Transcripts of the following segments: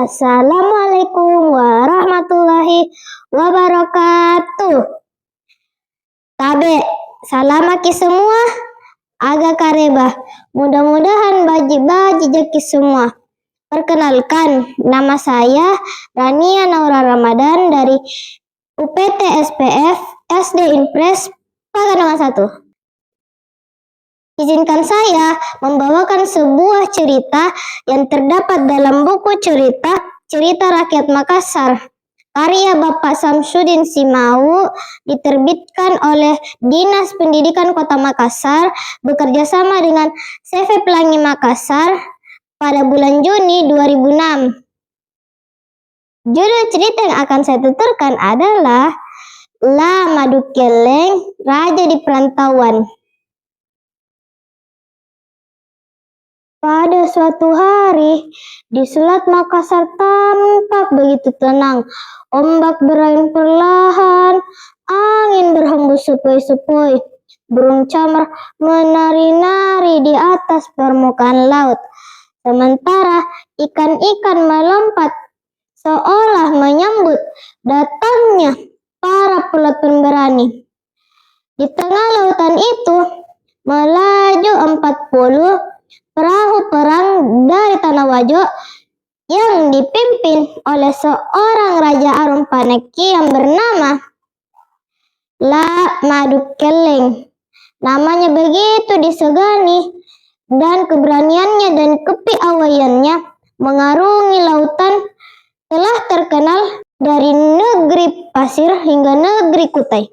Assalamualaikum warahmatullahi wabarakatuh. Tabe, salamaki semua. Aga kareba. Mudah-mudahan baji-baji jeki semua. Perkenalkan, nama saya Rania Naura Ramadan dari UPT SPF SD Impres Paganangan 1. Izinkan saya membawakan sebuah cerita yang terdapat dalam buku cerita Rakyat Makassar, karya Bapak Samsudin Simau, diterbitkan oleh Dinas Pendidikan Kota Makassar bekerjasama dengan CV Pelangi Makassar pada bulan Juni 2006. Judul cerita yang akan saya tuturkan adalah La Madu Keleng, Raja di Perantauan. Pada suatu hari, di Selat Makassar tampak begitu tenang. Ombak berayun perlahan, angin berhembus sepoi-sepoi. Burung camar menari-nari di atas permukaan laut. Sementara ikan-ikan melompat seolah menyambut datangnya para pelat pemberani. Di tengah lautan itu, melaju 40 perahu perang dari Tanah Wajo yang dipimpin oleh seorang Raja Arum Paneki yang bernama La Madu Keleng. Namanya begitu disegani dan keberaniannya dan kepiawaiannya mengarungi lautan telah terkenal dari negeri pasir hingga negeri Kutai.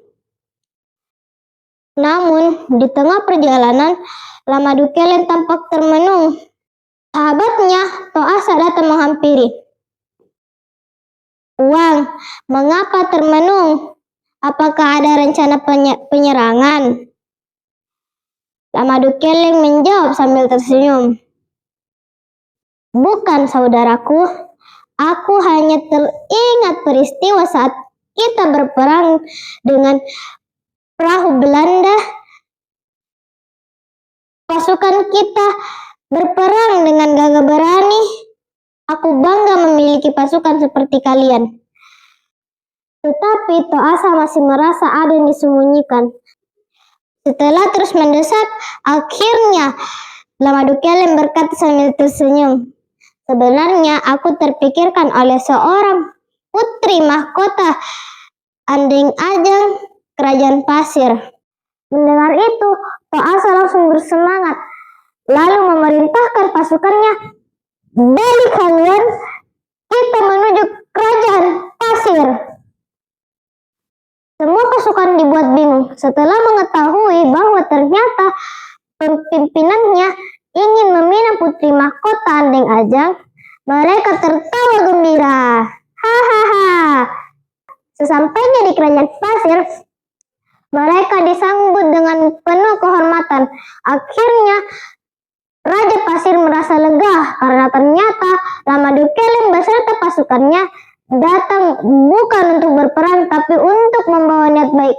Namun di tengah perjalanan, La Madu Keleng tampak termenung. Sahabatnya Toasa datang menghampiri. "Wang, mengapa termenung? Apakah ada rencana penyerangan?" La Madu Keleng menjawab sambil tersenyum. "Bukan, saudaraku. Aku hanya teringat peristiwa saat kita berperang dengan perahu Belanda. Pasukan kita berperang dengan gagah berani. Aku bangga memiliki pasukan seperti kalian." Tetapi Toasa masih merasa ada yang disembunyikan. Setelah terus mendesak, akhirnya La Madu Keleng berkata sambil tersenyum, "Sebenarnya aku terpikirkan oleh seorang putri mahkota Andeng Ajang Kerajaan Pasir." Mendengar itu, Toasa langsung bersemangat, lalu memerintahkan pasukannya, "Balik kalian, kita menuju Kerajaan Pasir." Semua pasukan dibuat bingung setelah mengetahui bahwa ternyata pimpinannya ingin meminang putri mahkota Andeng Ajang. Mereka tertawa gembira. Hahaha. Sesampainya di Kerajaan Pasir, mereka disambut dengan penuh kehormatan. Akhirnya Raja Pasir merasa lega karena ternyata La Madu Keleng beserta pasukannya datang bukan untuk berperang tapi untuk membawa niat baik.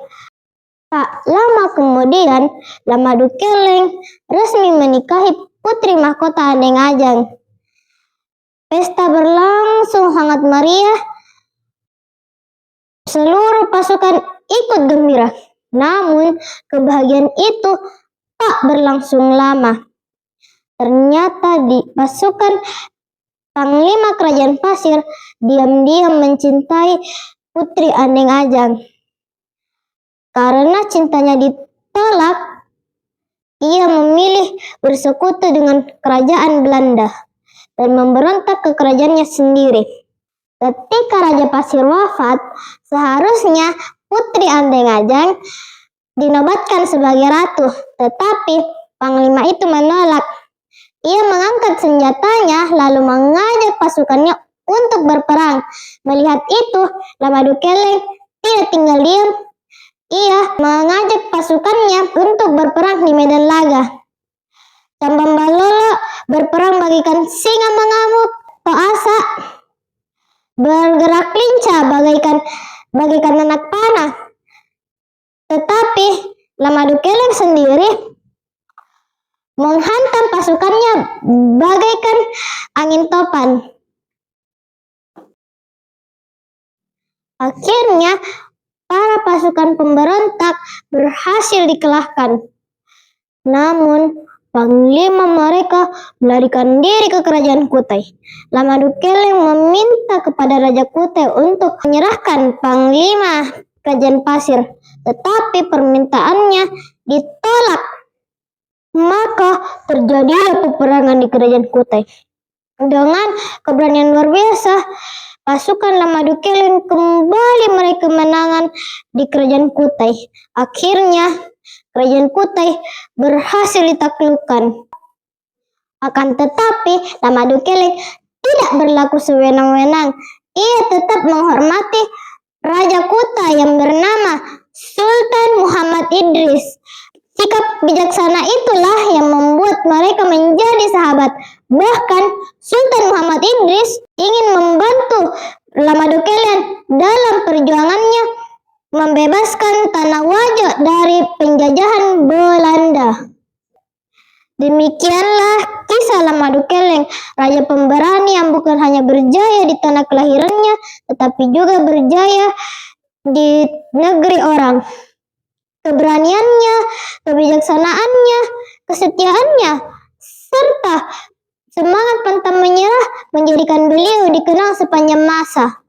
Tak lama kemudian, La Madu Keleng resmi menikahi putri mahkota Andeng Ajang. Pesta berlangsung sangat meriah. Seluruh pasukan ikut gembira. Namun, kebahagiaan itu tak berlangsung lama. Ternyata di pasukan Panglima Kerajaan Pasir diam-diam mencintai putri Andeng Ajang. Karena cintanya ditolak, ia memilih bersekutu dengan kerajaan Belanda dan memberontak ke kerajaannya sendiri. Ketika Raja Pasir wafat, seharusnya putri Andeng Ajang dinobatkan sebagai ratu, tetapi panglima itu menolak. Ia mengangkat senjatanya lalu mengajak pasukannya untuk berperang. Melihat itu, La Madu Keleng tidak tinggal diam. Ia mengajak pasukannya untuk berperang di medan laga. Cambang Balolo berperang bagaikan singa mengamuk. Toasa bergerak lincah bagaikan anak panah. Tetapi La Madu Keleng sendiri menghantam pasukannya bagaikan angin topan. Akhirnya, para pasukan pemberontak berhasil dikalahkan. Namun, panglima mereka melarikan diri ke kerajaan Kutai. Lamadukeleng meminta kepada Raja Kutai untuk menyerahkan panglima kerajaan pasir, tetapi permintaannya ditolak. Maka terjadilah peperangan di kerajaan Kutai. Dengan keberanian luar biasa, pasukan Lamadukeleng kembali meraih kemenangan di kerajaan Kutai. Akhirnya, kerajaan Kutai berhasil ditaklukkan. Akan tetapi, Lamadukeleng tidak berlaku sewenang-wenang. Ia tetap menghormati Raja Kutai yang bernama Sultan Muhammad Idris. Sikap bijaksana itulah yang membuat mereka menjadi sahabat. Bahkan Sultan Muhammad Idris ingin membantu Lamadukeleng dalam perjuangannya membebaskan tanah Wajo dari penjajahan Belanda. Demikianlah kisah Lamadukeleng, raja pemberani yang bukan hanya berjaya di tanah kelahirannya, tetapi juga berjaya di negeri orang. Keberaniannya, kebijaksanaannya, kesetiaannya, serta semangat pantang menyerah menjadikan beliau dikenal sepanjang masa.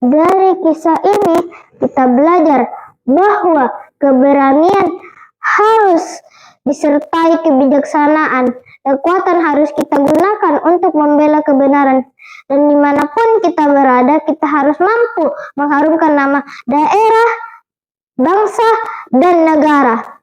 Dari kisah ini kita belajar bahwa keberanian harus disertai kebijaksanaan. Kekuatan harus kita gunakan untuk membela kebenaran. Dan dimanapun kita berada, kita harus mampu mengharumkan nama daerah, bangsa, dan negara.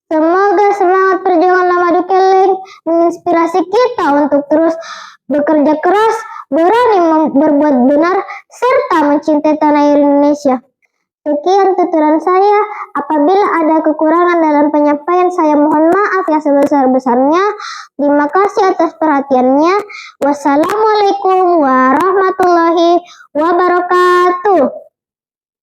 Semoga semangat perjuangan Lamadukeleng menginspirasi kita untuk terus bekerja keras, berani berbuat benar, serta mencintai tanah air Indonesia. Sekian tuturan saya. Apabila ada kekurangan dalam penyampaian, saya mohon maaf yang sebesar-besarnya. Terima kasih atas perhatiannya. Wassalamualaikum warahmatullahi wabarakatuh.